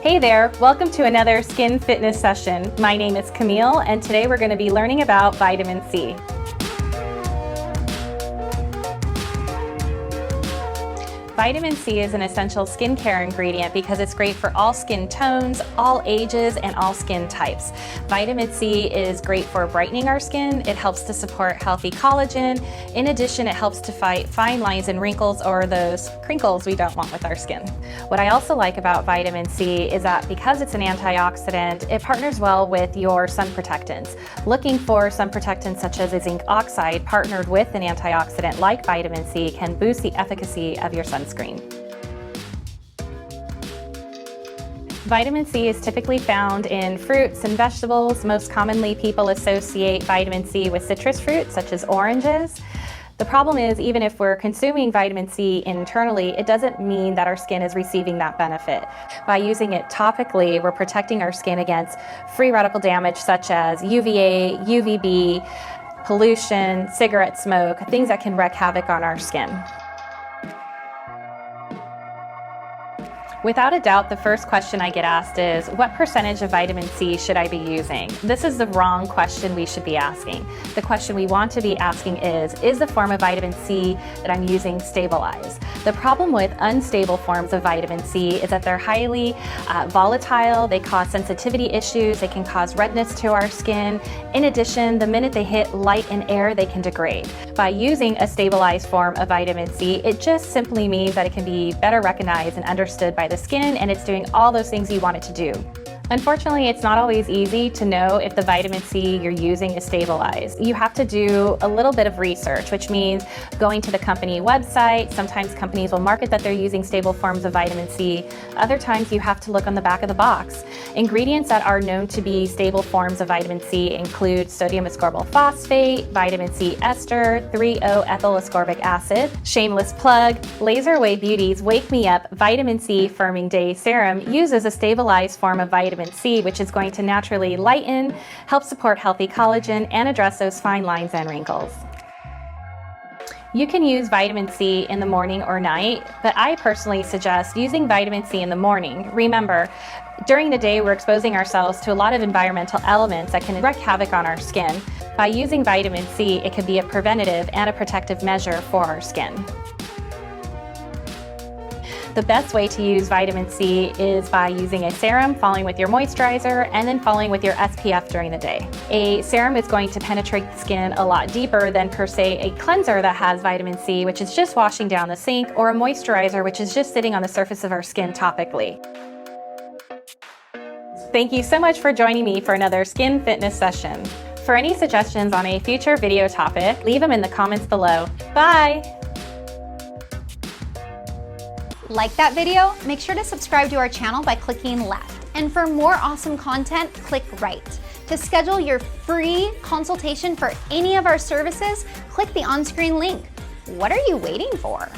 Hey there, welcome to another Skin Fitness session. My name is Camille, and today we're going to be learning about vitamin C. Vitamin C is an essential skincare ingredient because it's great for all skin tones, all ages, and all skin types. Vitamin C is great for brightening our skin. It helps to support healthy collagen. In addition, it helps to fight fine lines and wrinkles or those crinkles we don't want with our skin. What I also like about vitamin C is that because it's an antioxidant, it partners well with your sun protectants. Looking for sun protectants such as a zinc oxide partnered with an antioxidant like vitamin C can boost the efficacy of your sunscreen. Vitamin C is typically found in fruits and vegetables. Most commonly, people associate vitamin C with citrus fruits, such as oranges. The problem is, even if we're consuming vitamin C internally, it doesn't mean that our skin is receiving that benefit. By using it topically, we're protecting our skin against free radical damage such as UVA, UVB, pollution, cigarette smoke, things that can wreak havoc on our skin. Without a doubt, the first question I get asked is, what percentage of vitamin C should I be using? This is the wrong question we should be asking. The question we want to be asking is the form of vitamin C that I'm using stabilized? The problem with unstable forms of vitamin C is that they're highly volatile, they cause sensitivity issues, they can cause redness to our skin. In addition, the minute they hit light and air, they can degrade. By using a stabilized form of vitamin C, it just simply means that it can be better recognized and understood by the skin, and it's doing all those things you want it to do. Unfortunately, it's not always easy to know if the vitamin C you're using is stabilized. You have to do a little bit of research, which means going to the company website. Sometimes companies will market that they're using stable forms of vitamin C. Other times you have to look on the back of the box. Ingredients that are known to be stable forms of vitamin C include sodium ascorbyl phosphate, vitamin C ester, 3-O-ethyl ascorbic acid. Shameless plug, LaserAway Beauty's Wake Me Up Vitamin C Firming Day Serum uses a stabilized form of vitamin C, which is going to naturally lighten, help support healthy collagen, and address those fine lines and wrinkles. You can use vitamin C in the morning or night, but I personally suggest using vitamin C in the morning. Remember, during the day, we're exposing ourselves to a lot of environmental elements that can wreak havoc on our skin. By using vitamin C, it can be a preventative and a protective measure for our skin. The best way to use vitamin C is by using a serum, following with your moisturizer, and then following with your SPF during the day. A serum is going to penetrate the skin a lot deeper than per se a cleanser that has vitamin C, which is just washing down the sink, or a moisturizer, which is just sitting on the surface of our skin topically. Thank you so much for joining me for another Skin Fitness session. For any suggestions on a future video topic, leave them in the comments below. Bye! Like that video? Make sure to subscribe to our channel by clicking left. And for more awesome content, click right. To schedule your free consultation for any of our services, click the on-screen link. What are you waiting for?